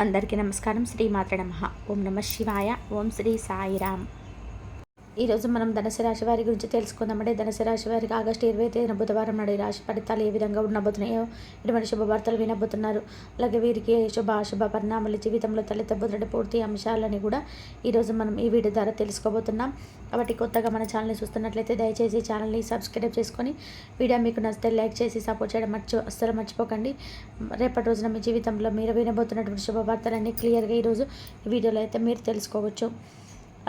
అందరికీ నమస్కారం. శ్రీమాత్రే నమః. ఓం నమ శివాయ. ఓం శ్రీ సాయిరామ్. ఈరోజు మనం ధనుసు రాశి వారి గురించి తెలుసుకుందామంటే, ధనుసు రాశి వారికి ఆగస్టు 23న బుధవారం నాడు ఈ రాశి ఫలితాలు ఏ విధంగా ఉండబోతున్నాయో, ఇటువంటి శుభవార్తలు వినబోతున్నారు. అలాగే వీరికి అశుభ పరిణామాలు జీవితంలో తలెత్తబోతున్న పూర్తి అంశాలని కూడా ఈరోజు మనం ఈ వీడియో ద్వారా తెలుసుకోబోతున్నాం. కాబట్టి కొత్తగా మన ఛానల్ని చూస్తున్నట్లయితే దయచేసి ఛానల్ని సబ్స్క్రైబ్ చేసుకొని, వీడియో మీకు నచ్చితే లైక్ చేసి సపోర్ట్ చేయడం అస్సలు మర్చిపోకండి. రేపటి రోజున మీ జీవితంలో మీరు వినబోతున్నటువంటి శుభవార్తలన్నీ క్లియర్గా ఈరోజు ఈ వీడియోలో అయితే మీరు తెలుసుకోవచ్చు.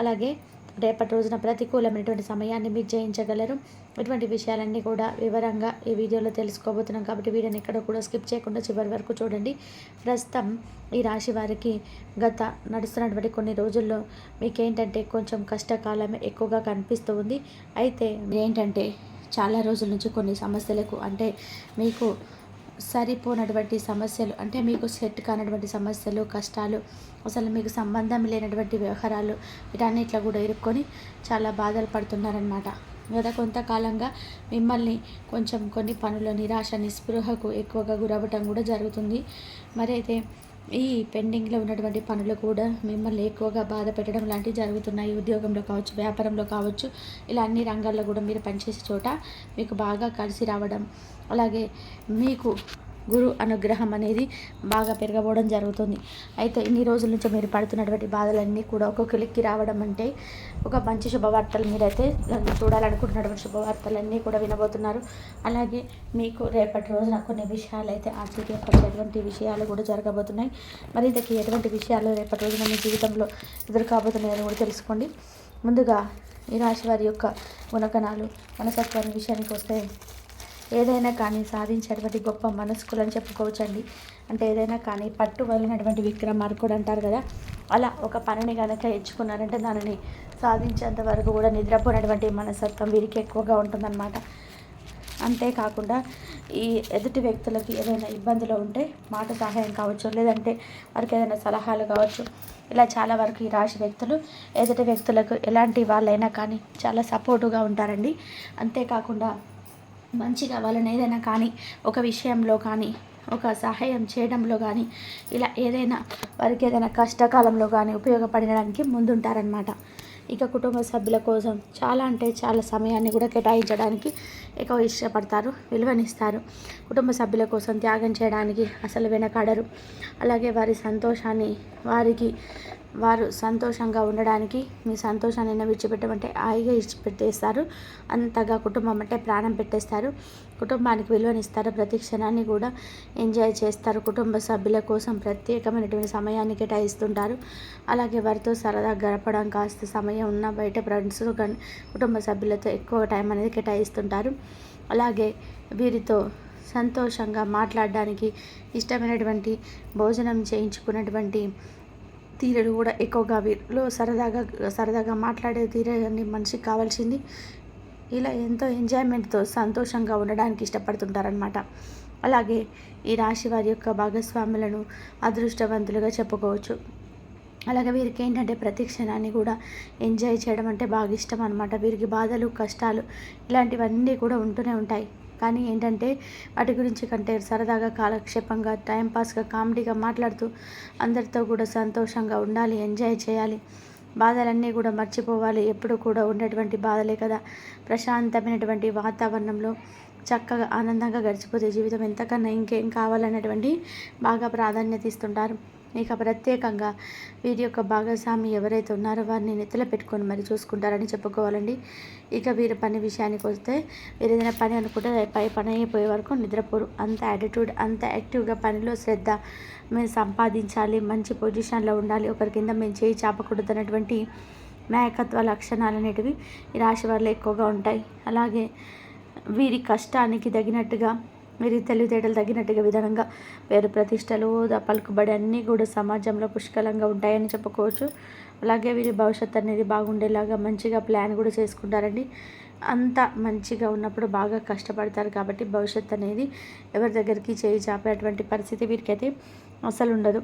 అలాగే రేపటి రోజున ప్రతికూలమైనటువంటి సమయాన్ని మీరు జయించగలరు. ఇటువంటి విషయాలన్నీ కూడా వివరంగా ఈ వీడియోలో తెలుసుకోబోతున్నాం. కాబట్టి వీడియోని ఎక్కడ కూడా స్కిప్ చేయకుండా చివరి వరకు చూడండి. ప్రస్తుతం ఈ రాశి వారికి గత నడుస్తున్నటువంటి కొన్ని రోజుల్లో మీకేంటంటే కొంచెం కష్టకాలమే ఎక్కువగా కనిపిస్తూ ఉంది. అయితే ఏంటంటే చాలా రోజుల నుంచి కొన్ని సమస్యలకు అంటే మీకు సరిపోనటువంటి సమస్యలు, అంటే మీకు సెట్ కానటువంటి సమస్యలు, కష్టాలు, అసలు మీకు సంబంధం లేనటువంటి వ్యవహారాలు, వీటన్నిటిలో కూడా ఇరుక్కొని చాలా బాధలు పడుతున్నారనమాట. గత కొంతకాలంగా మిమ్మల్ని కొంచెం కొన్ని పనుల నిరాశ నిస్పృహకు ఎక్కువగా గురవ్వటం కూడా జరుగుతుంది. మరి అయితే ఈ పెండింగ్లో ఉన్నటువంటి పనులు కూడా మిమ్మల్ని ఎక్కువగా బాధ పెట్టడం లాంటివి జరుగుతున్నాయి. ఉద్యోగంలో కావచ్చు, వ్యాపారంలో కావచ్చు, ఇలా అన్ని రంగాల్లో కూడా మీరు పనిచేసే చోట మీకు బాగా కలిసి రావడం, అలాగే మీకు గురు అనుగ్రహం అనేది బాగా పెరగబోవడం జరుగుతుంది. అయితే ఇన్ని రోజుల నుంచి మీరు పడుతున్నటువంటి బాధలన్నీ కూడా ఒక క్లిక్కి రావడం అంటే ఒక మంచి శుభవార్తలు మీరైతే చూడాలనుకుంటున్నటువంటి శుభవార్తలన్నీ కూడా వినబోతున్నారు. అలాగే మీకు రేపటి రోజున కొన్ని విషయాలు అయితే ఆశ్చర్యపడేటువంటి విషయాలు కూడా జరగబోతున్నాయి. మరి ఇంతకీ ఎటువంటి విషయాలు రేపటి రోజున మీ జీవితంలో ఎదురు కాబోతున్నాయని కూడా తెలుసుకోండి. ముందుగా ఈ రాశి వారి యొక్క గుణగణాలు, మనస్తత్వాన్ని విషయానికి వస్తే ఏదైనా కానీ సాధించేటువంటి గొప్ప మనస్కులని చెప్పుకోవచ్చండి. అంటే ఏదైనా కానీ పట్టు వలినటువంటి విక్రమార్కుడు అంటారు కదా, అలా ఒక పనిని కనుక ఎంచుకున్నారంటే దానిని సాధించేంత వరకు కూడా నిద్రపోయినటువంటి మనస్తత్వం వీరికి ఎక్కువగా ఉంటుందన్నమాట. అంతేకాకుండా ఈ ఎదుటి వ్యక్తులకి ఏదైనా ఇబ్బందులు ఉంటే మాట సహాయం కావచ్చు, లేదంటే వారికి ఏదైనా సలహాలు కావచ్చు, ఇలా చాలా వరకు ఈ రాశి వ్యక్తులు ఎదుటి వ్యక్తులకు ఎలాంటి వాళ్ళైనా కానీ చాలా సపోర్టుగా ఉంటారండి. అంతేకాకుండా మంచిగా వాళ్ళని ఏదైనా కానీ ఒక విషయంలో కానీ ఒక సహాయం చేయడంలో కానీ ఇలా ఏదైనా వారికి ఏదైనా కష్టకాలంలో కానీ ఉపయోగపడడానికి ముందుంటారనమాట. ఇక కుటుంబ సభ్యుల కోసం చాలా అంటే చాలా సమయాన్ని కూడా కేటాయించడానికి ఎక్కువ ఇష్టపడతారు, విలువనిస్తారు. కుటుంబ సభ్యుల కోసం త్యాగం చేయడానికి అసలు వెనకాడరు. అలాగే వారి సంతోషాన్ని వారు సంతోషంగా ఉండడానికి మీ సంతోషాన్ని విడిచిపెట్టమంటే హాయిగా విడిచిపెట్టేస్తారు. అంతగా కుటుంబం అంటే ప్రాణం పెట్టేస్తారు. కుటుంబానికి విలువనిస్తారు. ప్రతి క్షణాన్ని కూడా ఎంజాయ్ చేస్తారు. కుటుంబ సభ్యుల కోసం ప్రత్యేకమైనటువంటి సమయాన్ని కేటాయిస్తుంటారు. అలాగే వారితో సరదా గడపడం, కాస్త సమయం ఉన్న బయట ఫ్రెండ్స్ కానీ కుటుంబ సభ్యులతో ఎక్కువ టైం అనేది కేటాయిస్తుంటారు. అలాగే వీరితో సంతోషంగా మాట్లాడడానికి, ఇష్టమైనటువంటి భోజనం చేయించుకున్నటువంటి తీరుడు కూడా ఎక్కువగా వీరిలో సరదాగా మాట్లాడే తీరని మనిషికి కావాల్సింది. ఇలా ఎంతో ఎంజాయ్మెంట్తో సంతోషంగా ఉండడానికి ఇష్టపడుతుంటారనమాట. అలాగే ఈ రాశి వారి యొక్క భాగస్వాములను అదృష్టవంతులుగా చెప్పుకోవచ్చు. అలాగే వీరికి ఏంటంటే ప్రతి క్షణాన్ని కూడా ఎంజాయ్ చేయడం అంటే బాగా ఇష్టం అనమాట. వీరికి బాధలు, కష్టాలు ఇలాంటివన్నీ కూడా ఉంటూనే ఉంటాయి. కానీ ఏంటంటే వాటి గురించి కంటే సరదాగా, కాలక్షేపంగా, టైంపాస్గా, కామెడీగా మాట్లాడుతూ అందరితో కూడా సంతోషంగా ఉండాలి, ఎంజాయ్ చేయాలి. బాధలన్నీ కూడా మర్చిపోవాలి. ఎప్పుడు కూడా ఉన్నటువంటి బాధలే కదా. ప్రశాంతమైనటువంటి వాతావరణంలో చక్కగా ఆనందంగా గడిచిపోతే జీవితం ఎంతకన్నా ఇంకేం కావాలనేటువంటి బాగా ప్రాధాన్యత ఇస్తుంటారు. ఇక ప్రత్యేకంగా వీరి యొక్క భాగస్వామి ఎవరైతే ఉన్నారో వారిని నెత్తలో పెట్టుకొని మరి చూసుకుంటారని చెప్పుకోవాలండి. ఇక వీరి పని విషయానికి వస్తే వీరు ఏదైనా పని అనుకుంటే పని అయిపోయే వరకు నిద్రపోరు. అంత యాటిట్యూడ్, అంత యాక్టివ్గా పనిలో శ్రద్ధ, మేము సంపాదించాలి, మంచి పొజిషన్లో ఉండాలి, ఒకరి కింద మేము చేయి చాపకూడదు అన్నటువంటి నాయకత్వ లక్షణాలు అనేటివి ఈ రాశి వారిలో ఎక్కువగా ఉంటాయి. అలాగే వీరి కష్టానికి తగినట్టుగా, వీరి తెలివితేటలు తగినట్టుగా విధంగా పేరు ప్రతిష్టలు, పలుకుబడి అన్నీ కూడా సమాజంలో పుష్కలంగా ఉంటాయని చెప్పుకోవచ్చు. అలాగే వీరి భవిష్యత్తు అనేది బాగుండేలాగా మంచిగా ప్లాన్ కూడా చేసుకుంటారండి. అంత మంచిగా ఉన్నప్పుడు బాగా కష్టపడతారు. కాబట్టి భవిష్యత్తు అనేది ఎవరి దగ్గరికి చేయి చాపేటువంటి పరిస్థితి వీరికైతే అసలు ఉండదు.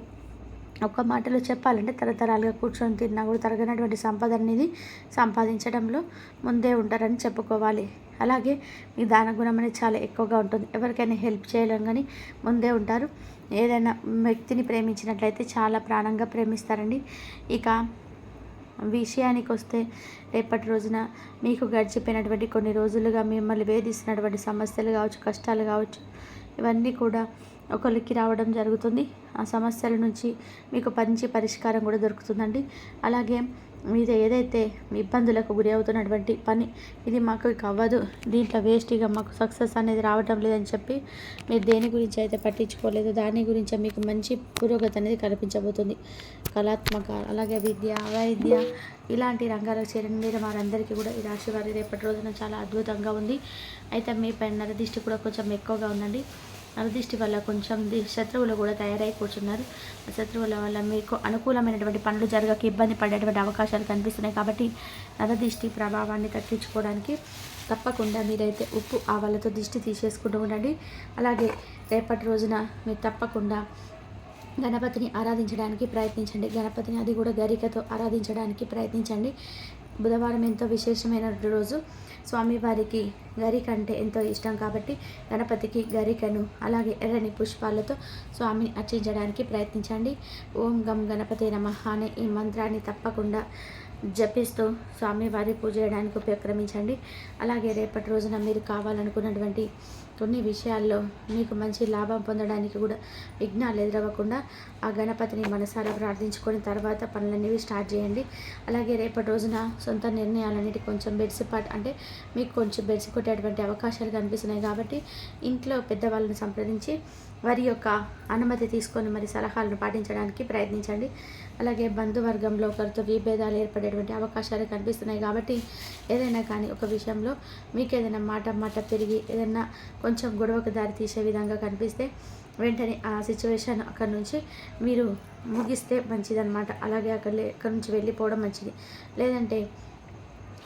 ఒక మాటలో చెప్పాలంటే తరతరాలుగా కూర్చొని తిన్నా కూడా తరగనటువంటి సంపద అనేది సంపాదించడంలో ముందే ఉంటారని చెప్పుకోవాలి. అలాగే మీ దాన గుణం అనేది చాలా ఎక్కువగా ఉంటుంది. ఎవరికైనా హెల్ప్ చేయలేం కానీ ముందే ఉంటారు. ఏదైనా వ్యక్తిని ప్రేమించినట్లయితే చాలా ప్రాణంగా ప్రేమిస్తారండి. ఇక విషయానికి వస్తే రేపటి రోజున మీకు గడిచిపోయినటువంటి కొన్ని రోజులుగా మిమ్మల్ని వేధిస్తున్నటువంటి సమస్యలు కావచ్చు, కష్టాలు కావచ్చు, ఇవన్నీ కూడా ఒకరికి రావడం జరుగుతుంది. ఆ సమస్యల నుంచి మీకు మంచి పరిష్కారం కూడా దొరుకుతుందండి. అలాగే మీరు ఏదైతే ఇబ్బందులకు గురి అవుతున్నటువంటి పని, ఇది మాకు అవ్వదు, దీంట్లో వేస్ట్గా మాకు సక్సెస్ అనేది రావటం లేదని చెప్పి మీరు దేని గురించి అయితే పట్టించుకోలేదు, దాని గురించి మీకు మంచి పురోగతి అనేది కనిపించబోతుంది. కళాత్మక, అలాగే విద్య, వైద్య ఇలాంటి రంగాలకు చేరిన వారందరికీ కూడా ఈ రాశి వారి రేపటి రోజున చాలా అద్భుతంగా ఉంది. అయితే మీ పైన నరదిష్టి కూడా కొంచెం ఎక్కువగా ఉందండి. నరదిష్టి వల్ల కొంచెం శత్రువులు కూడా తయారై కూర్చున్నారు. శత్రువుల వల్ల మీకు అనుకూలమైనటువంటి పనులు జరగక ఇబ్బంది పడేటువంటి అవకాశాలు కనిపిస్తున్నాయి. కాబట్టి నరదిష్టి ప్రభావాన్ని తగ్గించుకోవడానికి తప్పకుండా మీరైతే ఉప్పు ఆవాలతో దిష్టి తీసేసుకుంటూ ఉండండి. అలాగే రేపటి రోజున మీరు తప్పకుండా గణపతిని ఆరాధించడానికి ప్రయత్నించండి. గణపతిని అది కూడా గరికతో ఆరాధించడానికి ప్రయత్నించండి. బుధవారం ఎంతో విశేషమైన రోజు. స్వామివారికి గరిక అంటే ఎంతో ఇష్టం కాబట్టి గణపతికి గరికను అలాగే ఎర్రని పుష్పాలతో స్వామిని అర్చించడానికి ప్రయత్నించండి. ఓం గం గణపతి నమః అనే ఈ మంత్రాన్ని తప్పకుండా జపిస్తూ స్వామివారి పూజ చేయడానికి ఉపక్రమించండి. అలాగే రేపటి రోజున మీరు కావాలనుకున్నటువంటి కొన్ని విషయాల్లో మీకు మంచి లాభం పొందడానికి కూడా విఘ్నాలు ఎదురవ్వకుండా ఆ గణపతిని మనసారా ప్రార్థించుకొని తర్వాత పనులనేవి స్టార్ట్ చేయండి. అలాగే రేపటి రోజున సొంత నిర్ణయాలన్నిటి కొంచెం బెడిసిపాటు అంటే మీకు కొంచెం బెడిసి కొట్టేటువంటి అవకాశాలు కనిపిస్తున్నాయి. కాబట్టి ఇంట్లో పెద్దవాళ్ళని సంప్రదించి వారి యొక్క అనుమతి తీసుకొని మరి సలహాలను పాటించడానికి ప్రయత్నించండి. అలాగే బంధువర్గంలో ఒకరితో విభేదాలు ఏర్పడేటువంటి అవకాశాలు కనిపిస్తున్నాయి. కాబట్టి ఏదైనా కానీ ఒక విషయంలో మీకు ఏదైనా మాట పెరిగి ఏదైనా కొంచెం గొడవకు దారి తీసే విధంగా కనిపిస్తే వెంటనే ఆ సిచ్యువేషన్ అక్కడి నుంచి మీరు ముగిస్తే మంచిదన్నమాట. అలాగే అక్కడి నుంచి వెళ్ళిపోవడం మంచిది. లేదంటే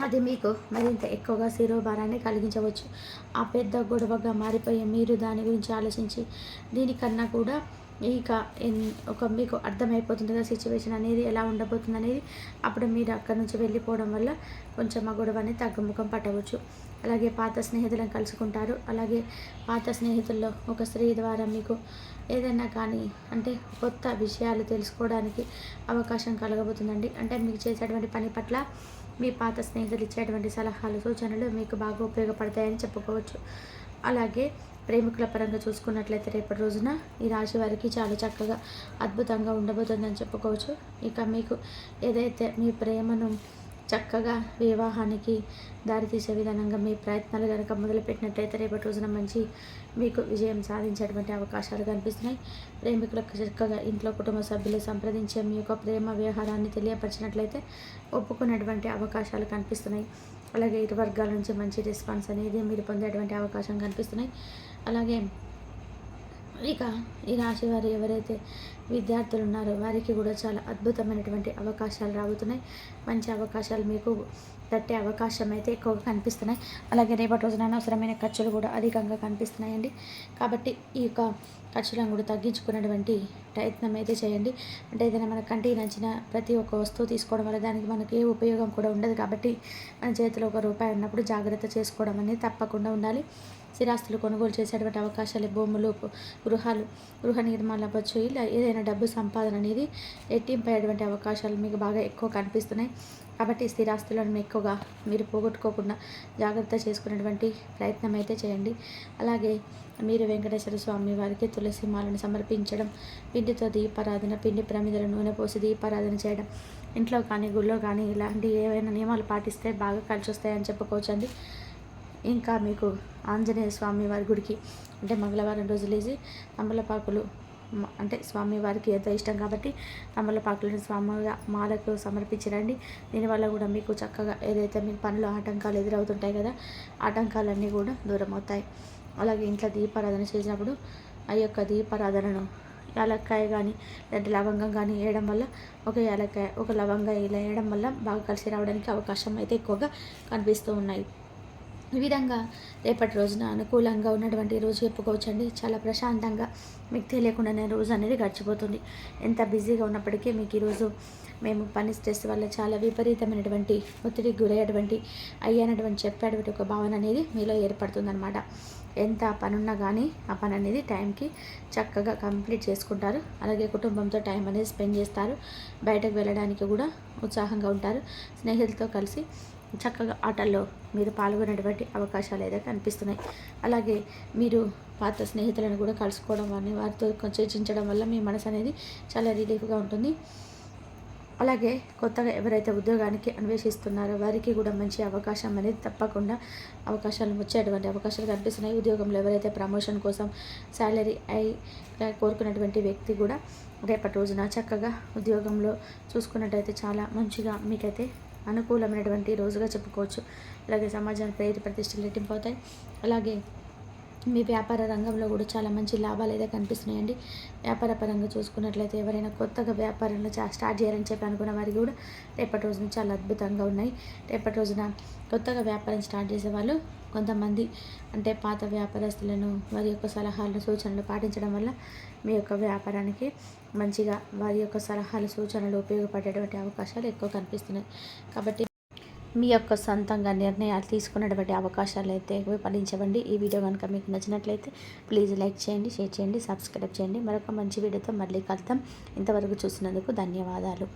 అది మీకు మరింత ఎక్కువగా శిరోభారాన్ని కలిగించవచ్చు. ఆ పెద్ద గొడవగా మారిపోయి మీరు దాని గురించి ఆలోచించి దీనికన్నా కూడా ఇక మీకు అర్థమైపోతుంది కదా సిచ్యువేషన్ అనేది ఎలా ఉండబోతుంది అనేది. అప్పుడు మీరు అక్కడి నుంచి వెళ్ళిపోవడం వల్ల కొంచెం ఆ గొడవని తగ్గుముఖం పట్టవచ్చు. అలాగే పాత స్నేహితులను కలుసుకుంటారు. అలాగే పాత స్నేహితుల్లో ఒక స్త్రీ ద్వారా మీకు ఏదైనా కానీ అంటే కొత్త విషయాలు తెలుసుకోవడానికి అవకాశం కలగబోతుందండి. అంటే మీకు చేసేటువంటి పని పట్ల మీ పాత స్నేహితులు ఇచ్చేటువంటి సలహాలు, సూచనలు మీకు బాగా ఉపయోగపడతాయని చెప్పుకోవచ్చు. అలాగే ప్రేమికుల పరంగా చూసుకున్నట్లయితే రేపటి రోజున ఈ రాశి వారికి చాలా చక్కగా అద్భుతంగా ఉండబోతుందని చెప్పుకోవచ్చు. ఇక మీకు ఏదైతే మీ ప్రేమను చక్కగా వివాహానికి దారితీసే విధానంగా మీ ప్రయత్నాలు కనుక మొదలుపెట్టినట్లయితే రేపటి రోజున మంచి మీకు విజయం సాధించేటువంటి అవకాశాలు కనిపిస్తున్నాయి. ప్రేమికులకు చక్కగా ఇంట్లో కుటుంబ సభ్యులు సంప్రదించే మీ యొక్క ప్రేమ వ్యవహారాన్ని తెలియపరిచినట్లయితే ఒప్పుకునేటువంటి అవకాశాలు కనిపిస్తున్నాయి. అలాగే ఇరు వర్గాల నుంచి మంచి రెస్పాన్స్ అనేది మీరు పొందేటువంటి అవకాశం కనిపిస్తున్నాయి. అలాగే ఇక ఈ రాశి వారు ఎవరైతే విద్యార్థులు ఉన్నారో వారికి కూడా చాలా అద్భుతమైనటువంటి అవకాశాలు రాబోతున్నాయి. మంచి అవకాశాలు మీకు తట్టే అవకాశం అయితే ఎక్కువగా కనిపిస్తున్నాయి. అలాగే రేపటి రోజున అనవసరమైన ఖర్చులు కూడా అధికంగా కనిపిస్తున్నాయండి. కాబట్టి ఈ యొక్క ఖర్చులను కూడా తగ్గించుకునేటువంటి ప్రయత్నం అయితే చేయండి. అంటే ఏదైనా మన కంటికి నచ్చిన ప్రతి ఒక్క వస్తువు తీసుకోవడం వల్ల దానికి మనకి ఏ ఉపయోగం కూడా ఉండదు. కాబట్టి మన చేతిలో ₹1 ఉన్నప్పుడు జాగ్రత్త చేసుకోవడం అనేది తప్పకుండా ఉండాలి. స్థిరాస్తులు కొనుగోలు చేసేటువంటి అవకాశాలు, భూములు, గృహాలు, గృహ నిర్మాణాలు అవ్వచ్చు, ఇలా ఏదైనా డబ్బు సంపాదన అనేది రెట్టింపయ్యేటువంటి అవకాశాలు మీకు బాగా ఎక్కువ కనిపిస్తున్నాయి. కాబట్టి స్థిరాస్తులను ఎక్కువగా మీరు పోగొట్టుకోకుండా జాగ్రత్త చేసుకునేటువంటి ప్రయత్నం అయితే చేయండి. అలాగే మీరు వెంకటేశ్వర స్వామి వారికి తులసి మాలను సమర్పించడం, పిండితో దీపారాధన, పిండి ప్రమిదల నూనె పోసి దీపారాధన చేయడం, ఇంట్లో కానీ గుళ్ళో కానీ ఇలాంటి ఏవైనా నియమాలు పాటిస్తే బాగా కలిసి వస్తాయని చెప్పుకోవచ్చండి. ఇంకా మీకు ఆంజనేయ స్వామి వారి గుడికి అంటే మంగళవారం రోజు లేచి తమలపాకులు అంటే స్వామివారికి ఎంతో ఇష్టం కాబట్టి తమలపాకులను స్వామి మాలకు సమర్పించరండి. దీనివల్ల కూడా మీకు చక్కగా ఏదైతే మీ పనులు ఆటంకాలు ఎదురవుతుంటాయి కదా, ఆటంకాలన్నీ కూడా దూరం అవుతాయి. అలాగే ఇంట్లో దీపారాధన చేసినప్పుడు ఆ యొక్క దీపారాధనను యాలక్కాయ కానీ లేదంటే లవంగం కానీ వేయడం వల్ల ఒక యాలక్కాయ ఒక లవంగా ఇలా వేయడం వల్ల బాగా కలిసి రావడానికి అవకాశం అయితే ఎక్కువగా కనిపిస్తూ ఉన్నాయి. ఈ విధంగా రేపటి రోజున అనుకూలంగా ఉన్నటువంటి రోజు చెప్పుకోవచ్చండి. చాలా ప్రశాంతంగా మీకు తెలియకుండానే రోజు అనేది గడిచిపోతుంది. ఎంత బిజీగా ఉన్నప్పటికీ మీకు ఈరోజు మేము పని స్ట్రెస్ వల్ల చాలా విపరీతమైనటువంటి ఒత్తిడికి గురయ్యేటువంటి అయ్యానటువంటి చెప్పేటువంటి ఒక భావన అనేది మీలో ఏర్పడుతుందన్నమాట. ఎంత పనున్నా కానీ ఆ పని అనేది టైంకి చక్కగా కంప్లీట్ చేసుకుంటారు. అలాగే కుటుంబంతో టైం అనేది స్పెండ్ చేస్తారు. బయటకు వెళ్ళడానికి కూడా ఉత్సాహంగా ఉంటారు. స్నేహితులతో కలిసి చక్కగా ఆటల్లో మీరు పాల్గొనేటువంటి అవకాశాలు అయితే కనిపిస్తున్నాయి. అలాగే మీరు పాత స్నేహితులను కూడా కలుసుకోవడం అని వారితో చర్చించడం వల్ల మీ మనసు అనేది చాలా రిలీఫ్గా ఉంటుంది. అలాగే కొత్తగా ఎవరైతే ఉద్యోగానికి అన్వేషిస్తున్నారో వారికి కూడా మంచి అవకాశం అనేది తప్పకుండా అవకాశాలు వచ్చేటువంటి అవకాశాలు కనిపిస్తున్నాయి. ఉద్యోగంలో ఎవరైతే ప్రమోషన్ కోసం శాలరీ కోరుకున్నటువంటి వ్యక్తి కూడా రేపటి రోజున చక్కగా ఉద్యోగంలో చూసుకున్నట్టయితే చాలా మంచిగా మీకైతే అనుకూలమైనటువంటి రోజుగా చెప్పుకోవచ్చు. అలాగే సమాజానికి పేరు ప్రతిష్టలు రెట్టింపు అవుతాయి. అలాగే మీ వ్యాపార రంగంలో కూడా చాలా మంచి లాభాలు అయితే కనిపిస్తున్నాయండి. వ్యాపార పరంగా చూసుకున్నట్లయితే ఎవరైనా కొత్తగా వ్యాపారంలో స్టార్ట్ చేయాలని చెప్పి అనుకున్న వారికి కూడా రేపటి రోజున చాలా అద్భుతంగా ఉన్నాయి. రేపటి రోజున కొత్తగా వ్యాపారం స్టార్ట్ చేసే వాళ్ళు కొంతమంది అంటే పాత వ్యాపారస్తులను వారి యొక్క సలహాలు సూచనలు పాటించడం వల్ల మీ యొక్క వ్యాపారానికి మంచిగా వారి యొక్క సలహాలు సూచనలు ఉపయోగపడేటువంటి అవకాశాలు ఎక్కువ కనిపిస్తున్నాయి. కాబట్టి మీ యొక్క సొంతంగా నిర్ణయాలు తీసుకునేటువంటి అవకాశాలు అయితే విఫలించవండి. ఈ వీడియో కనుక మీకు నచ్చినట్లయితే ప్లీజ్ లైక్ చేయండి, షేర్ చేయండి, సబ్స్క్రైబ్ చేయండి. మరొక మంచి వీడియోతో మళ్ళీ కలుద్దాం. ఇంతవరకు చూసినందుకు ధన్యవాదాలు.